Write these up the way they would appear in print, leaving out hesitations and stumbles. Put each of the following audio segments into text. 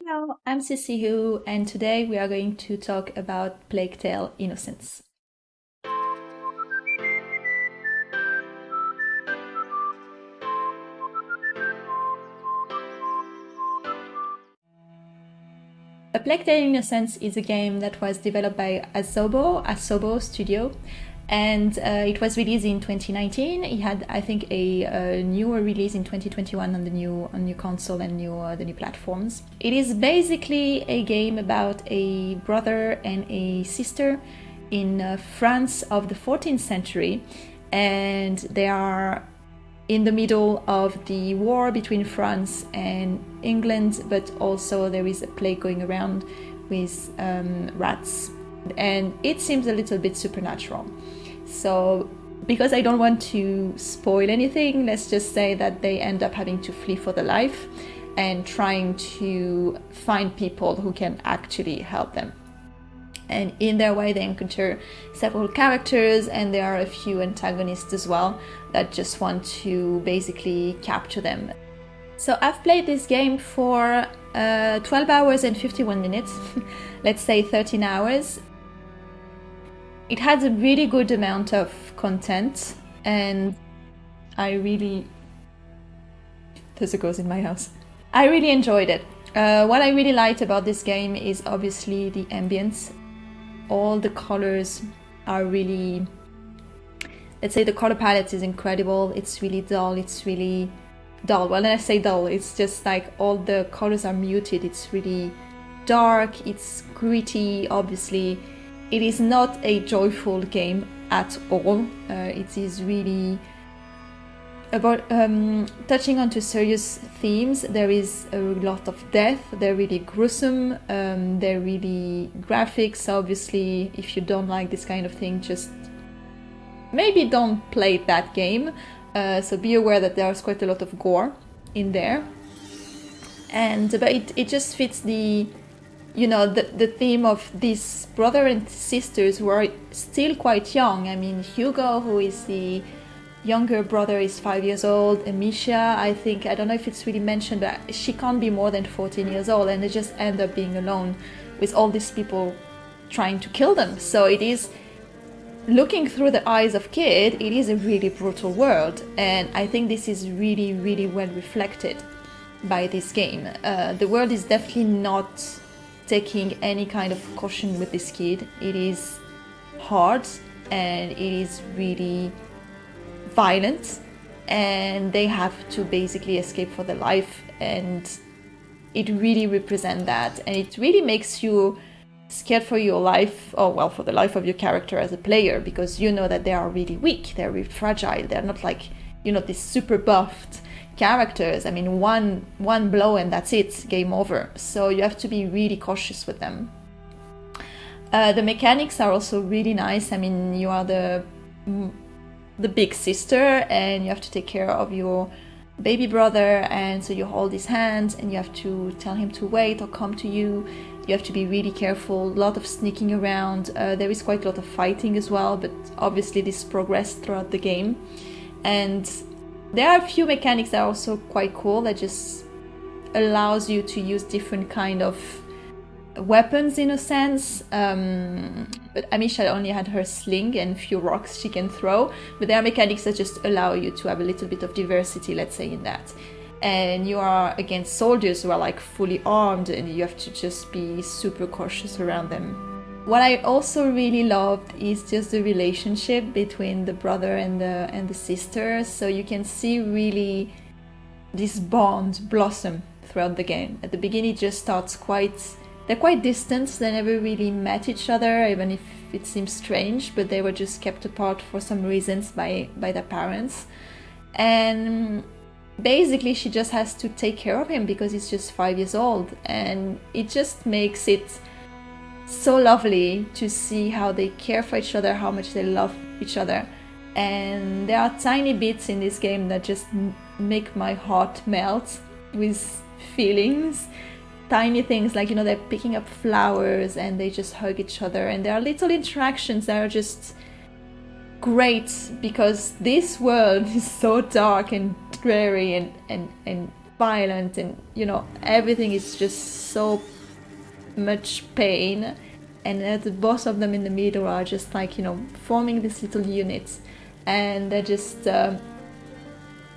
Hello, I'm Cecihu, and today we are going to talk about Plague Tale Innocence. A Plague Tale Innocence is a game that was developed by Asobo Studio, and it was released in 2019. It had, I think, a newer release in 2021 on the new console and the new platforms. It is basically a game about a brother and a sister in France of the 14th century, and they are in the middle of the war between France and England, but also there is a plague going around with rats, and it seems a little bit supernatural. So, because I don't want to spoil anything, let's just say that they end up having to flee for their life and trying to find people who can actually help them. And in their way, they encounter several characters, and there are a few antagonists as well that just want to basically capture them. So I've played this game for 12 hours and 51 minutes, let's say 13 hours. It has a really good amount of content, and there's a ghost in my house. I really enjoyed it. What I really liked about this game is obviously the ambience. All the colors are really, let's say the color palette is incredible. It's really dull. Well, when I say dull, it's just like all the colors are muted. It's really dark, it's gritty, obviously. It is not a joyful game at all. It is really about touching onto serious themes. There is a lot of death. They're really gruesome. They're really graphic. So obviously, if you don't like this kind of thing, just maybe don't play that game. So be aware that there's quite a lot of gore in there. But it just fits the theme of these brother and sisters who are still quite young. I mean, Hugo, who is the younger brother, is 5 years old, and Misha, I don't know if it's really mentioned, but she can't be more than 14 years old, and they just end up being alone with all these people trying to kill them. So it is, looking through the eyes of kid, it is a really brutal world, and I think this is really, really well reflected by this game. The world is definitely not taking any kind of caution with this kid. It is hard, and it is really violent, and they have to basically escape for their life, and it really represents that, and it really makes you scared for your life, or well, for the life of your character as a player, because you know that they are really weak, they're really fragile, they're not like, these super buffed characters. I mean, one blow and that's it, game over. So you have to be really cautious with them. The mechanics are also really nice. I mean, you are the big sister, and you have to take care of your baby brother, and so you hold his hand and you have to tell him to wait or come to you. You have to be really careful, a lot of sneaking around. There is quite a lot of fighting as well, but obviously this progressed throughout the game. And there are a few mechanics that are also quite cool, that just allows you to use different kind of weapons in a sense. But Amisha only had her sling and a few rocks she can throw, but there are mechanics that just allow you to have a little bit of diversity, let's say, in that. And you are against soldiers who are like fully armed, and you have to just be super cautious around them. What I also really loved is just the relationship between the brother and the sister. So you can see really this bond blossom throughout the game. At the beginning, it just starts they're quite distant. They never really met each other, even if it seems strange, but they were just kept apart for some reasons by their parents. And basically, she just has to take care of him because he's just 5 years old, and it just makes it so lovely to see how they care for each other, how much they love each other. And there are tiny bits in this game that just make my heart melt with feelings. Tiny things like, they're picking up flowers and they just hug each other, and there are little interactions that are just great, because this world is so dark and dreary and violent, and everything is just so much pain. And the both of them in the middle are just like forming these little units, and they're just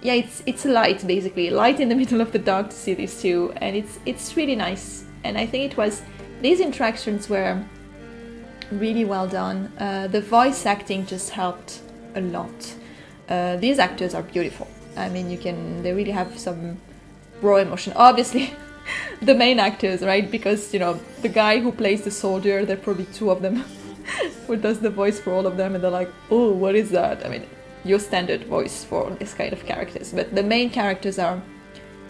it's light, basically light in the middle of the dark to see these two, and it's really nice. And I think these interactions were really well done. The voice acting just helped a lot. These actors are beautiful. I mean, they really have some raw emotion. Obviously, the main actors, right? Because the guy who plays the soldier, there are probably two of them who does the voice for all of them, and they're like, oh, what is that? I mean, your standard voice for this kind of characters. But the main characters are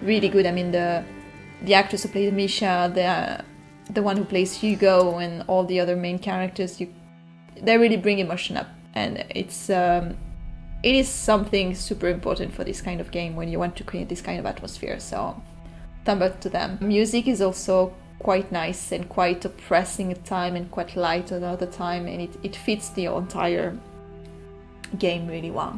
really good. I mean, the actors who play Misha, the one who plays Hugo, and all the other main characters, they really bring emotion up, and it is something super important for this kind of game when you want to create this kind of atmosphere. So thumb up to them. Music is also quite nice and quite oppressing at time and quite light another time, and it fits the entire game really well.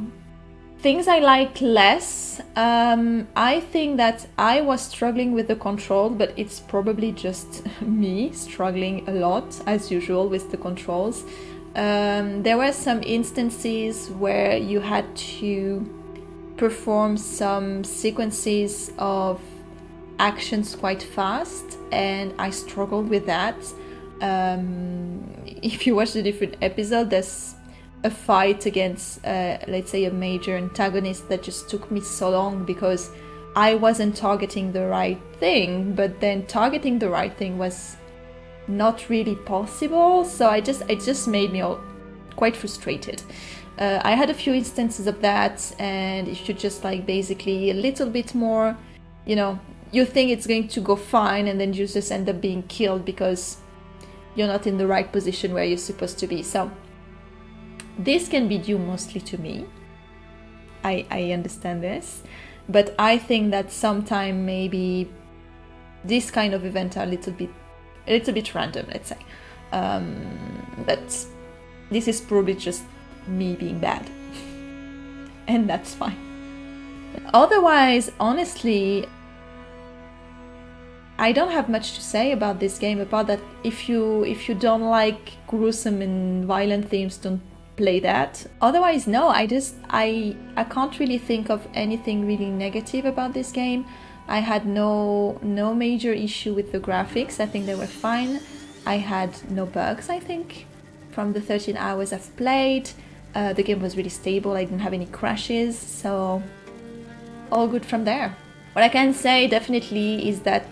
Things I like less, I think that I was struggling with the control, but it's probably just me struggling a lot as usual with the controls. There were some instances where you had to perform some sequences of actions quite fast, and I struggled with that. If you watch the different episodes, there's a fight against, let's say, a major antagonist that just took me so long because I wasn't targeting the right thing, but then targeting the right thing was not really possible. So it just made me all quite frustrated. I had a few instances of that, and if you just like basically a little bit more, you think it's going to go fine, and then you just end up being killed because you're not in the right position where you're supposed to be. So this can be due mostly to me. I understand this, but I think that sometimes maybe this kind of event are a little bit random, let's say. But this is probably just me being bad, and that's fine. Otherwise, honestly, I don't have much to say about this game, apart that if you don't like gruesome and violent themes, don't play that. Otherwise, no, I can't really think of anything really negative about this game. I had no major issue with the graphics. I think they were fine. I had no bugs, I think, from the 13 hours I've played. The game was really stable. I didn't have any crashes, so all good from there. What I can say definitely is that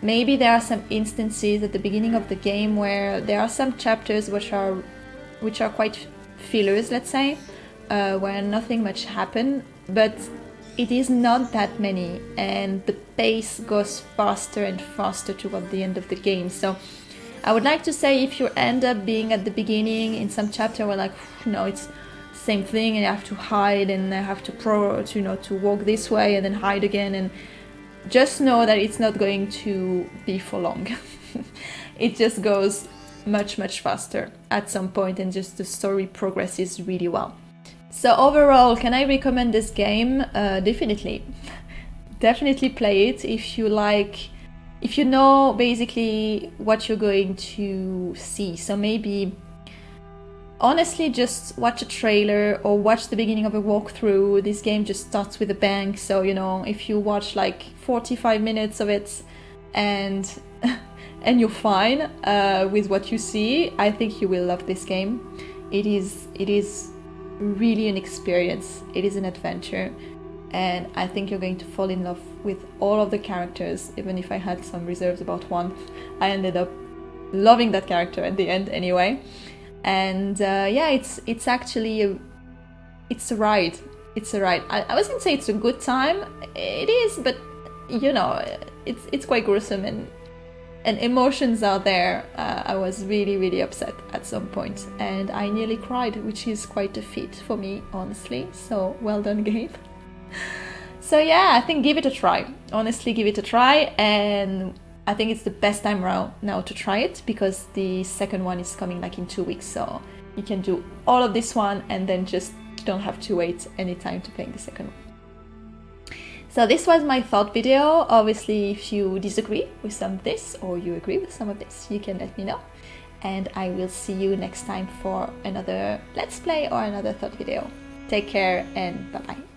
maybe there are some instances at the beginning of the game where there are some chapters which are quite fillers, let's say, where nothing much happened, but it is not that many, and the pace goes faster and faster toward the end of the game. So I would like to say, if you end up being at the beginning in some chapter where like, it's the same thing, and you have to hide, and I have to walk this way and then hide again, and just know that it's not going to be for long. It just goes much faster at some point, and just the story progresses really well. So overall, can I recommend this game? Definitely. Definitely play it if you know basically what you're going to see. So maybe honestly just watch a trailer or watch the beginning of a walkthrough. This game just starts with a bang, so if you watch like 45 minutes of it and you're fine with what you see, I think you will love this game. It is really an experience. It is an adventure, and I think you're going to fall in love with all of the characters. Even if I had some reserves about one, I ended up loving that character at the end anyway. And it's actually it's a ride. I wasn't say it's a good time. It is, but it's quite gruesome, and emotions are there. I was really upset at some point, and I nearly cried, which is quite a feat for me, honestly. So well done, game. So yeah, I think give it a try. Honestly, give it a try, and I think it's the best time around now to try it, because the second one is coming like in 2 weeks, so you can do all of this one and then just don't have to wait any time to play the second one. So this was my thought video. Obviously, if you disagree with some of this or you agree with some of this, you can let me know. And I will see you next time for another Let's Play or another thought video. Take care and bye-bye.